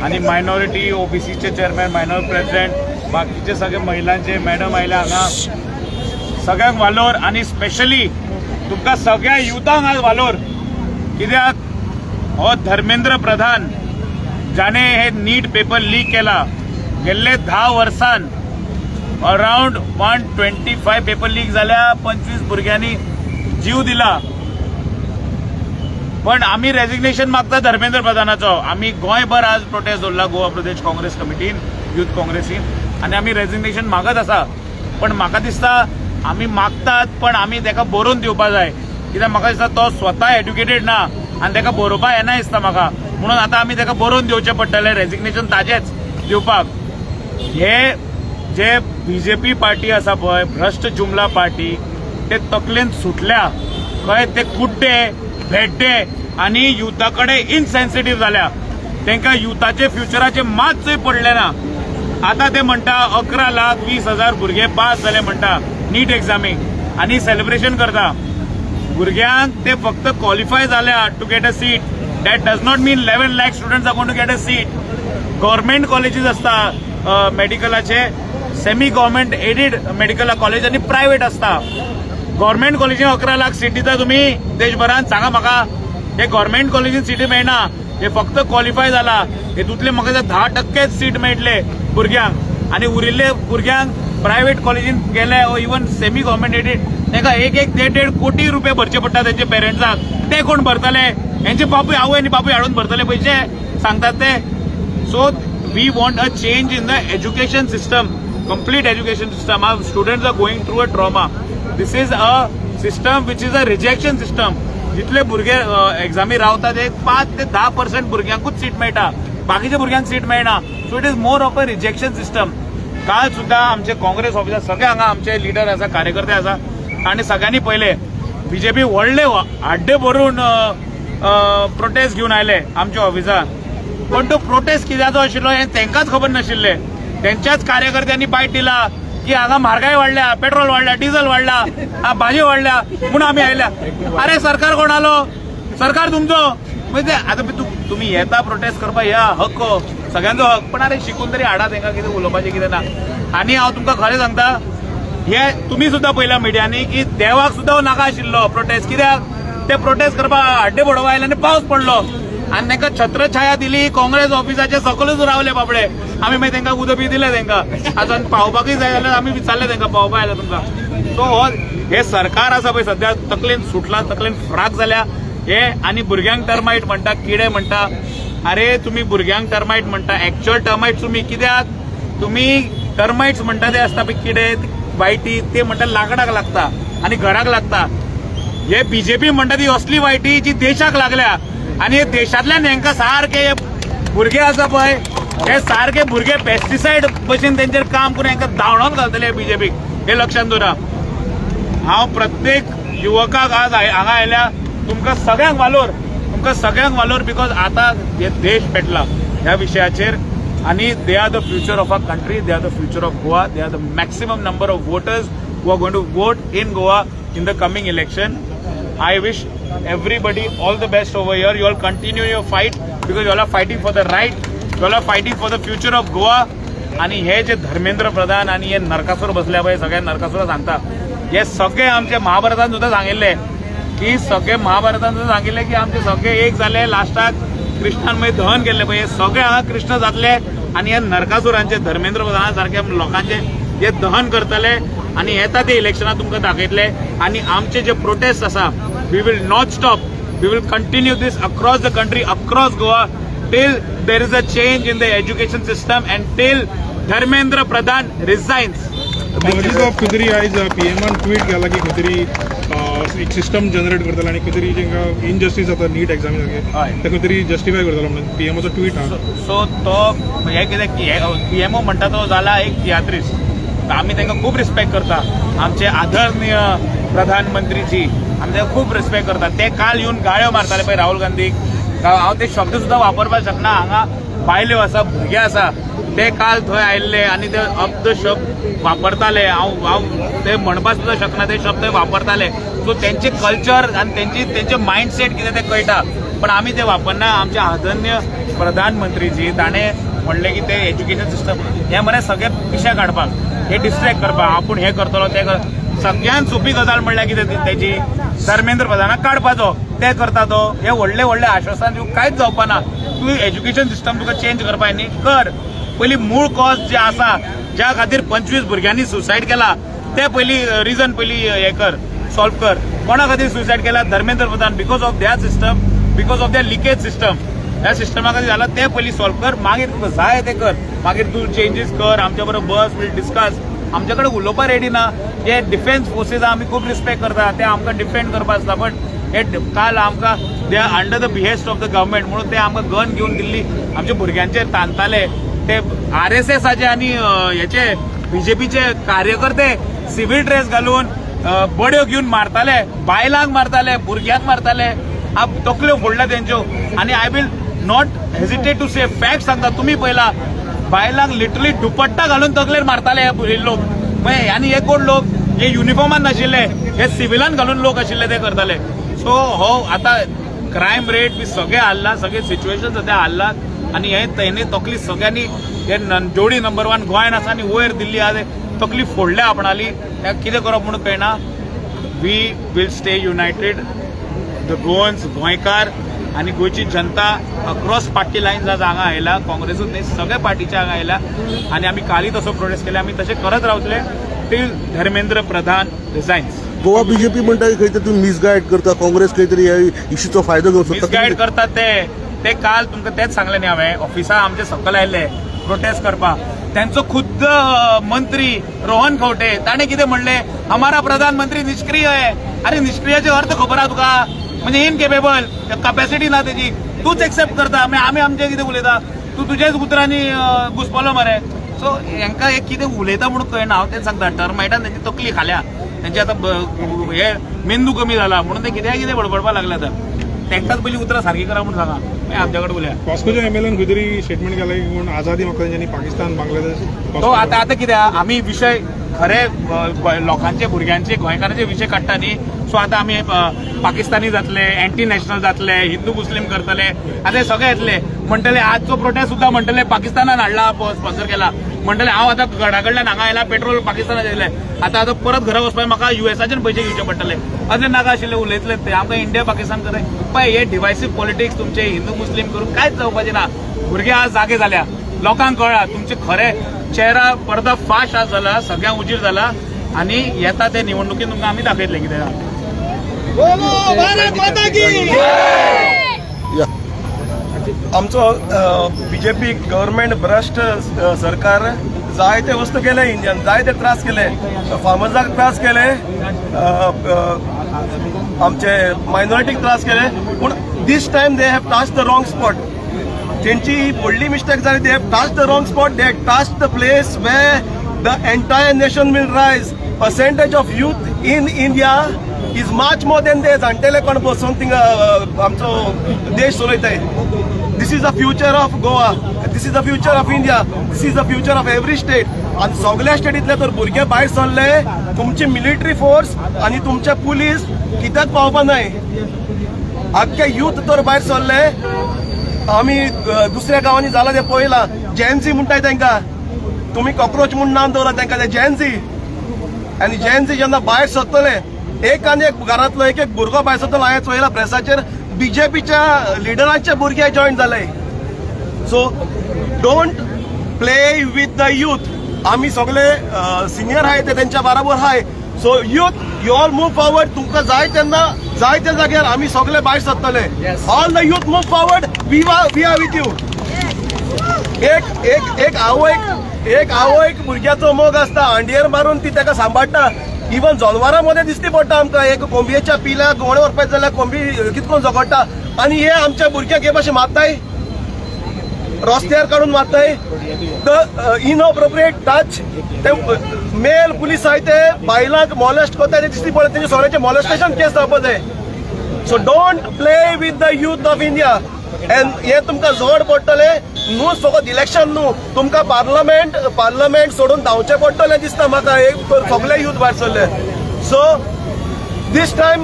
आणि मायनॉरिटी ओबीसीचे चेअरमॅन, मायनॉरिटी प्रेसिडेंट, बाकीचे सगळे महिलांचे मॅडम आयल्या हांगा. सगळ्यांक वालोर आणि स्पेशली तुमकां सगळ्या युथांक आज वालोर. कित्याक हो धर्मेंद्र प्रधान जाणे हे नीट पेपर लीक केला. गेल्ले 10 वर्सान अराउंड 125 पेपर लीक जाल्या, 25 भुरग्यांनी जीव दिला. पण आम्ही रेजिग्नेशन मागता धर्मेंद्र प्रधानाचो. आम्ही गोंयभर आज प्रोटेस्ट दवरला गोवा प्रदेश काँग्रेस कमिटीन, युथ काँग्रेसीन, आणि आम्ही रेजिग्नेशन मागत आसा. पण म्हाका दिसता आम्ही मागतात पण आम्ही ताका बरोवन दिवपा जाय. कित्याक म्हाका दिसता तो स्वता एड्युकेटेड ना आनी ताका बरोवपा येना दिसता म्हाका. म्हणून आता आम्ही ताका बरोवन दिवचें पडटलें रेजिग्नेशन ताजेच दिवपाक. हे जे बीजेपी पार्टी आसा पळय, भ्रष्ट जुमला पार्टी, ते तकलेन सुटल्या कळ्ळे. ते कुड्डे भेड्डे आनी युथा कडेन इनसेन्सिटीव जाल्या. तांकां युथाचे फ्युचराचे मातशें पडले ना. आता ते म्हणटा 11,20,000 भुरगे पास जाले म्हणटा नीट एग्जामीक आनी सेलिब्रेशन करता. भुरग्यांक ते फक्त क्वॉलिफाय जाल्या to get a seat. That does not mean 11 lakh students are going to get a seat. Government colleges असता मेडिकलाचे, semi government aided medical college आणि प्रायव्हेट असता. गव्हर्मेंट कॉलेजीन 11 लाख सीट दिता तुम्ही देशभरात. सांगा म्हाका हे गव्हर्मेंट कॉलेजीन सीटी मेळना. हे फक्त क्वॉलिफाय जाला. हेतूंतले म्हाका 10% सीट मेळटले भुरग्यांक आनी उरिल्ले भुरग्यांक प्रायव्हेट कॉलेजीन गेले इवन सेमी गव्हर्मेंट एडेड तांकां 1.5 कोटी रुपये भरचे पडटा तेंचे पेरंट्साक. ते कोण भरतले? हेंचे बापूय आवय आनी बापूय हाडून भरतले पयशे सांगतात ते. So we want a change in the education system, complete education system. Our students are going through a trauma. This is a system which is a rejection system. जितले भुरगे एक्झामी रावतात एक 5 ते 10% भुरग्यांकूच सीट मेळटा, बाकीच्या भुरग्यांक सीट मेळना. So it is more of a rejection system. काल सुद्धा आमचे काँग्रेस ऑफिसर सगळे हांगा आमचे लिडर आसा, कार्यकर्ते आसा, आणि सगळ्यांनी पहिले बीजेपी व्हडले हाड्डे भरून प्रोटेस्ट घेऊन आयले आमच्या ऑफिसार. पण तो प्रोटेस्ट कित्याचो आशिल्लो हे तांकांच खबर नाशिल्ले. त्यांच्याच कार्यकर्त्यांनी बायट दिला की हांगा म्हारगाय वाडल्या, पेट्रोल वाडल्या, डिझेल वाडला, भाजी वाडल्या म्हणून आम्ही आयल्या. अरे सरकार कोण आलो? सरकार तुमचो. म्हणजे आता तुम्ही येता प्रोटेस्ट करपाक या हक्क सगळ्यांचो हक. पण अरे शिकून तरी हाडा तांकां कितें उलोवपाचें कितें ना. आनी हांव तुमकां खरें सांगता हे तुमी सुद्दां पळयलां मिडियांनी की देवाक सुद्दां नाका आशिल्लो प्रोटेस्ट. कित्याक ते प्रोटेस्ट करपाक हाड्डे बडोवपाक आयले आनी पावस पडलो आनी तांकां छत्रछाया दिली. काँग्रेस ऑफिसाचे सकलूच रावले बाबडे. आमी मागीर तांकां उदक बी दिलें तांकां. आतां पावपाकूय जाय जाल्यार आमी विचारलें तांकां पावपाक आयला तुमकां. सो हे सरकार आसा पळय सध्या तकलेन सुटला, तकलेन फ्राक जाल्या हे. आनी भुरग्यांक टर्माइट म्हणटा, किडे म्हणटा. अरे तुम्ही भुरग्यांक टर्माइट म्हणटा, एक्च्युअल टर्माइट तुम्ही कित्याक? तुम्ही टर्माइट्स म्हणटा ते असता पळय किडे वायटी, ते म्हणटा लाकडाक लागता आनी घराक लागता. हे बीजेपी म्हणटा ती असली वायटी जी देशाक लागल्या आणि हे देशांतल्यान हांकां सारखे भुरगे आसा पळय हे सारखे भुरगे पेस्टिसायड भशेन तेंचेर काम करून हांकां धांवडावन घालतले बीजेपीक. हे लक्षात दवरा. हांव प्रत्येक युवकाक आज हांगा आयल्या तुमकां सगळ्यांक वालोर बिकॉज आता हे देश पेटला ह्या विशयाचेर. आणि they are the future of our country, they are the future of Goa, they are the maximum number of voters who are going to vote in Goa in the coming election. I wish everybody all the best over here. You all continue your fight because you all are fighting for the right. You all are fighting for the future of Goa. आणि हे जे धर्मेंद्र प्रधान आणि हे नरकासूर बसल्या पळय सगळ्या नरकासूर सांगता हे सगळे आमचे महाभारतान सुद्धा सांगिल्ले की सगळे महाभारतान सुद्धा सांगिल्ले की आमचे सगळे एक जाले लास्टाक कृष्णान मागीर दहन केले पळय हे सगळे हांगा कृष्ण जातले आणि हे नरकासुरांचे धर्मेंद्र प्रधाना सारख्या लोकांचे हे दहन करतले आणि येता ते इलेक्शनात तुमकां दाखयतले आणि आमचे जे प्रोटेस्ट आसा we will not stop we will continue this across the country across Goa till there is a change in the education system and till Dharmendra Pradhan resigns. खंय तरी आयज पीएमान ट्वीट केला की खंय तरी एक सिस्टम जनरेट करतलो आणि खंय तरी जेंका इनजस्टीस जाता नीट एग्जामी सारखे ते खंय तरी जस्टिफाय करतलो म्हणून पीएमओचो ट्वीट हा सो तो हे कितें पीएमओ म्हणटा तो जाला एक तियात्रीस्ट आमी तांकां खूब रिस्पेक्ट करता आमचे आदरणीय प्रधानमंत्रीची आमी तांकां खूब रिस्पेक्ट करता ते काल येवन गाळ्यो मारताले पळय राहुल गांधीक हांव ते शब्द सुद्धा वापरपाक शकना हांगा बायल्यो आसा भुरगे आसा ते काल थंय आयिल्ले आनी ते अब्द शब्द वापरताले हांव ते म्हणपाक सुद्धा शकना ते शब्द वापरताले सो तेंचे कल्चर आनी तेंचे मायंडसेट कितें ते कळटा पण आमी ते वापरना आमचे आदरणीय प्रधानमंत्रीजी ताणें म्हणलें की ते एज्युकेशन सिस्टम हे मरे सगळे पिशे काडपाक हे डिस्ट्रॅक्ट करपाक आपूण हे करतलो ते सगळ्यात सोपी गजाल म्हणल्यार कितें तेजी धर्मेंद्र प्रधानाक काडपाचो ते करता तो हे व्हडले व्हडले आश्वासन दिवंक कांयच जावपाना तूं एज्युकेशन सिस्टम तुका चेंज करपाक न्ही कर पयलीं मूळ कॉज जे आसा ज्या खातीर 25 भुरग्यांनी सुसायड केला ते पयलीं रिजन पयलीं हे कर सॉल्व कर कोणा खातीर सुसायड केला Dharmendra Pradhan because of that system because of that leakage system ह्या सिस्टमा खातीर जाला ते पयलीं सॉल्व कर मागीर तुका जाय ते कर मागीर तूं चेंजीस कर आमच्या बरोबर बस वील डिस्कस आमचे कडेन उलोवपाक रेडी ना जे डिफेन्स फोर्सीस आमी खूब रिस्पेक्ट करता ते आमकां डिफेंड करपाक आसता बट हे काल आमकां they are under the behest of the government म्हणून ते आमकां गन घेवन दिल्ली आमच्या भुरग्यांचेर ताणताले ते RSSचे आनी हेचे बीजेपीचे कार्यकर्ते सिव्हील ड्रेस घालून बड्यो घेवन मारताले बायलांक मारताले भुरग्यांक मारताले तकल्यो फोडल्या तेंच्यो आनी I will not hesitate to say fact सांगता तुमी पयला बायलांक लिटरली दुपट्टा घालून तकलेर मारताले हे लोक मागीर आनी हे कोण लोक हे युनिफॉर्मान नाशिल्ले हे सिव्हिलान घालून लोक आशिल्ले ते करताले सो हो आता क्रायम रेट बी सगळे हाल्ला सगळे सिच्युएशन सध्या हाल्लात आनी हे तकली सगळ्यांनी हे जोडी नंबर 1 गोंयान आसा आनी वयर दिल्ली आहा तकली फोडल्या आपणाली कितें करप म्हणून कळना we will stay united the Goans गोंयकार आणि गोयची जनता अक्रॉस पार्टी लाईन्स आज हांगा आयला काँग्रेसूच न्ही सगळ्या पार्टीचे हांगा आयला आणि आम्ही कालय तसो प्रोटेस्ट केले आम्ही तसे करत रावतले टील धर्मेंद्र प्रधान रिजायन्स गोवा बीजेपी म्हणटा खंय तरी तुम्ही मिसगायड करता काँग्रेस खंय तरी ह्या इश्यूचो फायदो घेवंक सोदता मिसगायड करतात ते काल तुमकां तेच सांगले न्ही हांवें ऑफिसा आमचे सकयल आयिल्ले प्रोटेस्ट करपाक त्यांचो खुद्द मंत्री रोहन खंवटे ताणें कितें म्हणले हमारा प्रधानमंत्री निष्क्रिय है अरे निष्क्रियाचे अर्थ खबर आहा तुका म्हणजे इनकेपेबल कॅपॅसिटी ना तेजी तूच एक्सेप्ट करता आमी आमचे कितें उलयता तूं तुजेच उतरांनी घुसपलो मरे सो हांकां एक कितें उलयता म्हणून कळना हांव तेच सांगता टर्मायटान तेंची तकली खाल्या तेंचे आतां हे मेंदू कमी जाला म्हणून ते कितें बडबडपाक लागले आतां तांकांच पयलीं उतरां सारकी करा म्हणून सांगा मागीर आमच्या कडेन उलया वास्कोच्या एमएलएन खंय तरी स्टेटमेंट केला की कोण आझादी म्हाका तेंच्यांनी पाकिस्तान बांगलादेश तो आतां कितें आमी विशय खरे लोकांचे भुरग्यांचे गोंयकारांचे विशय काडटा न्ही सो आतां आमी पाकिस्तानी जातले एंटी नॅशनल जातले हिंदू मुस्लीम करतले आतां सगळे येतले म्हणटले आजचो प्रोटेस्ट सुद्दां म्हणटले पाकिस्तानान हाडला स्पॉन्सर केला म्हणटले हांव आतां घरा कडल्यान हांगा आयला पेट्रोल पाकिस्तानात येयले आतां परत घरा वचपाक म्हाका युएसाच्यान पयशे घेवचे पडटले असले नाका आशिल्ले उलयतले ते आमकां इंडिया पाकिस्तान करे पळय हे डिवायसीव पॉलिटिक्स तुमचे हिंदू मुस्लीम करून कांयच जावपाचें ना भुरगे आज जागे जाल्या लोकांक कळ्ळा तुमचे खरे चेहरा पडदा फाश आज जाला सगळ्यांक उजीर जाला आणि येता ते निवडणुकीत तुमकां आमी दाखयतले कितें आमचो बीजेपी गव्हर्मेंट भ्रश्ट सरकार जायते वस्तू केले इंडियान जायते त्रास केले फार्मर्साक त्रास केले आमचे मायनॉरिटीक त्रास केले पूण this time they have touch the wrong spot तेंची व्हडली मिस्टेक जाली they have touch the wrong spot they have touch the place way the entire nation will rise percentage of youth in India is much more than they जाणटेले कोण बसून थिंगा आमचो देश चलयताय this is the future of Goa this is the future of India this is the future of every state आनी सगळ्या स्टेटींतले तर भुरगे भायर सरले तुमची मिलिटरी फोर्स आनी तुमचे पुलीस कित्याक पावपा नाय आख्खे यूथ तर भायर सरले आमी दुसऱ्या गांवांनी जाला ते पळयलां जेएमसी म्हणटाय तांकां तुम्ही कॉक्रोच म्हणून नाव दवरला तांकां ते जेन्झी आनी जेन्झी जेन्ना भायर सरतले एक आनी एक घरांतलो एक एक भुरगो भायर सरतलो हांवें चोयला प्रेसाचेर बीजेपीच्या लिडरांचे भुरगे जॉईन जाले so don't play with the youth आमी सगळे सिनियर आहाय ते तेंच्या बरोबर आहाय so youth you all move forward तुमकां जाय तेन्ना जाय त्या जाग्यार आमी सगळे भायर सरतले all the youth move forward we are with you एक आवय एक भुरग्याचो मोग आसता हांडयेर मारून ती ताका सांबाळटा इवन जनावरां मध्ये दिसती पडटा आमकां एक कोंबयेच्या पिल्याक गोवणे व्हरपाक जाल्यार कोंबी कितकोन झगडटा आनी हे आमच्या भुरग्याक हे भाशेन मारताय रस्त्यार काडून मारताय द इनअप्रोप्रिएट टच ते मेल पुलीस आहाय ते बायलांक मॉलेस्ट करताय ते दिसती पडटा तेंचे सगळ्यांचे मॉलेस्टेशन केस जावपा जाय so don't play with the youth of India end हे तुमकां जड पडटले न्हू फकत इलेक्शन न्हू तुमकां पार्लमेंट सोडून धांवचें पडटलें दिसता म्हाका एक सगळे यूथ भायर सरले so this time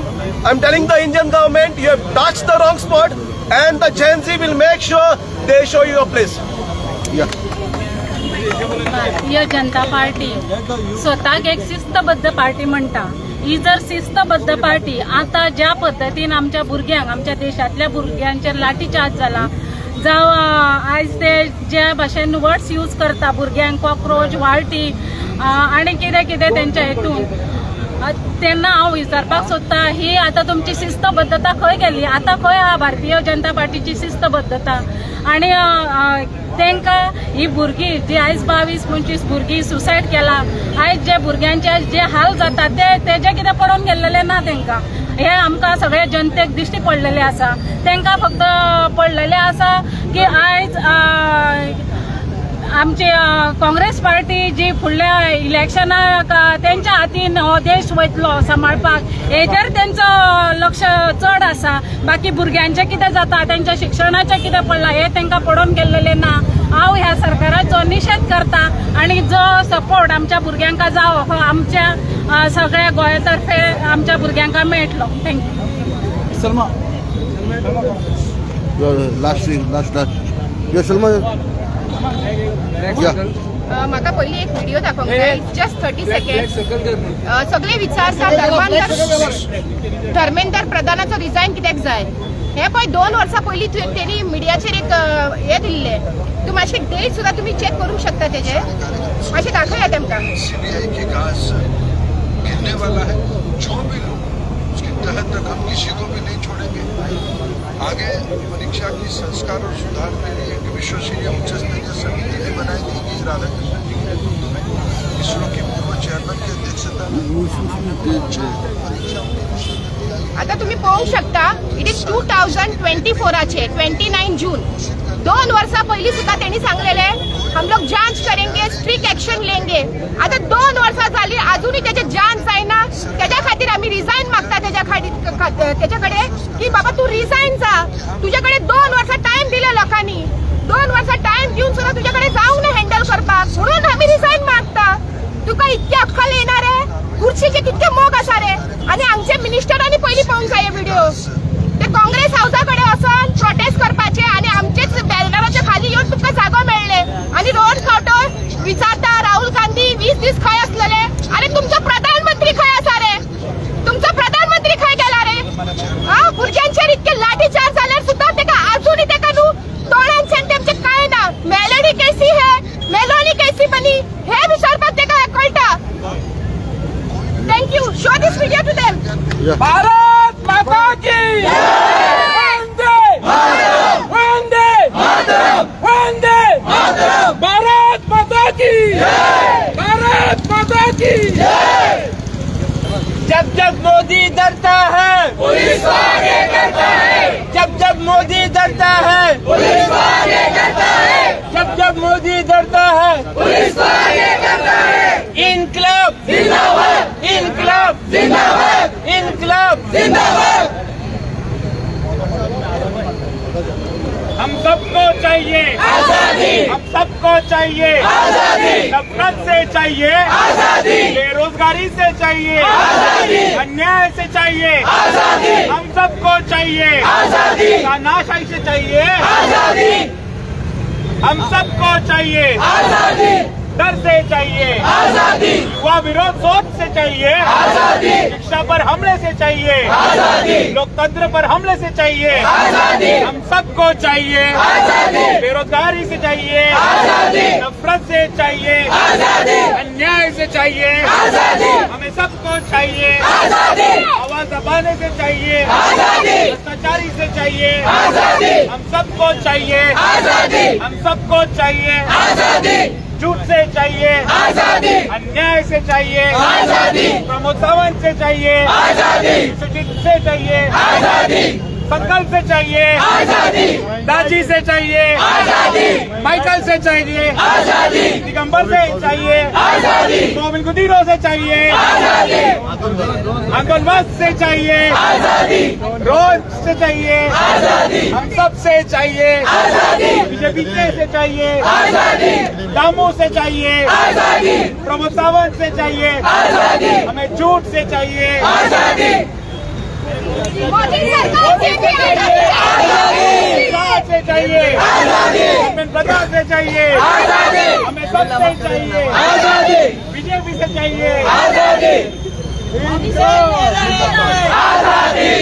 I'm telling the Indian government you have touched the wrong spot and the Gen Z will make sure they show you your place. Bharatiya Janata party स्वताक एक शिस्तबद्ध पार्टी म्हणटा ही जर शिस्तबद्ध पार्टी आता ज्या पद्दतीन आमच्या भुरग्यांक आमच्या देशातल्या भुरग्यांचेर लाठीचार्ज जाला जावं आयज ते ज्या भाशेन वर्ड्स यूज करता भुरग्यांक कॉक्रोच वाळटी आनी कितें कितें तेंच्या हेतून तेन्ना हांव विचारपाक सोदता ही आता तुमची शिस्तबद्धता खंय गेली आता खंय आहा भारतीय जनता पार्टीची शिस्तबद्धता आनी तांकां ही भुरगीं जी आयज 22-25 भुरगीं सुसायड केला आयज जे भुरग्यांचे जे हाल जाता तेजे कितें पडून गेल्लेले ना तांकां हे आमकां सगळे जनतेक दिश्टी पडलेले आसा तांकां फक्त पडलेले आसा की आयज आमची काँग्रेस पार्टी जी फुडल्या इलेक्शनाक तेंच्या हातीन हो देश वयतलो सांबाळपाक हेजेर तेंचो लक्ष चड आसा बाकी भुरग्यांचें कितें जाता तेंच्या शिक्षणाचें कितें पडलां हे तांकां पडोवन गेल्लेलें ना हांव ह्या सरकाराचो निशेध करता आनी जो सपोर्ट आमच्या भुरग्यांक जावो हो आमच्या सगळ्या गोंयातर्फे आमच्या भुरग्यांक मेळटलो थँक्यू सलमा लास्ट सलमा म्हाका पयली एक व्हिडिओ दाखोवंक जाय जस्ट 30 सेकंड सगळे विचारता धर्मेंद्र प्रधानाचो रिजायन कित्याक जाय हे पळय 2 वर्सां पयलीं तेणी मिडियाचेर एक हे दिल्ले तूं मातशी डेट सुद्दां तुमी चेक करूंक शकता तेजे मातशें दाखया तेमकां आगे परीक्षा की संस्कार और सुधार के लिए एक विश्वसनीय उच्च स्तरीय समिति भी बनाई गई कि राधाकृष्णन जी के नेतृत्व में इसरो के पूर्व चेयरमैन की अध्यक्षता आता तुम्ही पळोवंक शकता इट इज 2024 29 जून 2 वर्सां पयलीं सुद्दां तेणी सांगलेले हम लोग जांच करेंगे स्ट्रिक्ट एक्शन लेंगे आता 2 वर्सां जाली अजूनही त्याचे जांच जायना त्याच्या खातीर आम्ही रिजायन मागता त्याच्याकडे की बाबा तू रिजायन जा तुझ्याकडे 2 वर्सां टाइम दिले लोकांनी 2 वर्सां टाइम दिवन सुद्धा तुझ्याकडे जाऊ ना हँडल करपाक म्हणून आम्ही रिजायन मागता तुका इतके अक्कल येणार आहे खुर्चीचे कितके मोग आसा रे आणि आमचे मिनिस्टरांनी पयली पळोवंक जाय व्हिडिओ ते काँग्रेस हाऊसाकडे वचून प्रोटेस्ट करपाचे आणि आमचेच बॅनराच्या खाली येऊन तुमका जागो मेळ्ळे आणि रोड फोटो विचारता राहुल गांधी 20 दीस खंय असलेले अरे तुमचा प्रधानमंत्री खंय आसा रे तुमचा प्रधानमंत्री खंय गेला रे भुरग्यांचेर इतके लाठीचार्ज जाल्यार सुद्धा तेका अजूनही तेका न्हू तोंडांच्यान तेमचे काय ना मेलोनी कैसी है मेलोनी कैसी बनी हे विचारपाक तेका कळटा thank you show this video to them Bharat Mata की वंदे वंदे वंदे भारत माता की भारत माता की जब मोदी डरता है पुलिस आगे करता है जब मोदी डरता है पुलिस आगे करता है जब मोदी डरता है पुलिस आगे करता है इनकलाब जिंदाबाद इनकलाब जिंदाबाद इनकलाब जिंदाबाद हम सबको चाहिए आजादी हम सबको चाहिए आजादी नफरत से चाहिए आजादी बेरोजगारी से चाहिए आजादी अन्याय से चाहिए आजादी हम सबको चाहिए आजादी तानाशाही से चाहिए आजादी हम सबको चाहिए आजादी डर से चाहिए आजादी, युवा विरोध सोच से चाहिए आजादी, शिक्षा पर हमले से चाहिए आजादी, लोकतंत्र पर हमले से चाहिए आजादी, हम सबको चाहिए आजादी, बेरोजगारी से चाहिए आजादी, नफरत से चाहिए आजादी, अन्याय से चाहिए आजादी, हमें सबको चाहिए आजादी, आवाज दबाने से चाहिए आजादी, भ्रष्टाचारी से चाहिए आजादी, हम सबको चाहिए आजादी, हम सबको चाहिए आजादी, झूठ से चाहिए आजादी, अन्याय से चाहिए आजादी, प्रमोद सावंत से चाहिए आजादी, सुजीत से चाहिए आजादी, संकल्प से चाहिए आजादी, दाजी से चाहिए आजादी, माइकल से चाहिए आजादी, दिगंबर से चाहिए आजादी, गोविंद गुदीरो से चाहिए आजादी, अंगनवास से चाहिए आजादी, रोज से चाहिए आजादी, हम सब से चाहिए आजादी, बीजेपी से चाहिए आजादी, दामू से चाहिए आजादी, प्रमोद सावंत से चाहिए आजादी, हमें झूठ से चाहिए आजादी, मोदी सरकार से भी आजादी साथ से चाहिए आजादी, धर्मेंद्र प्रधान से चाहिए आजादी, हमें सबसे चाहिए आजादी, बीजेपी से चाहिए आजादी, आजादी,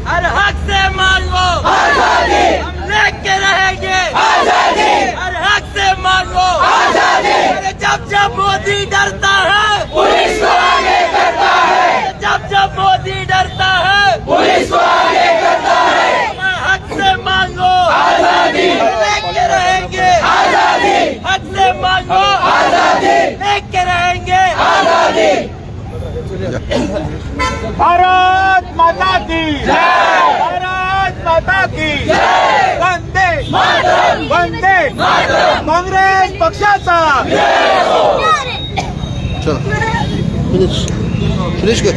हर हक से मांगो, आजादी, हम लेके रहेंगे, आजादी, हर हक से मांगो, आजादी, अरे जब मोदी डरता है, पुलिस को आगे करता है, जब मोदी डरता है, पुलिस को आगे करता है, हमें हक से मांगो, आजादी, लेके रहेंगे, आजादी, हक से मांगो, आजादी, लेके रहेंगे, आजादी, भारत माता की जय, भारत माता की जय, वंदे मातरम, वंदे मातरम, काँग्रेस पक्षाचा चला फिनिश फिनिश कर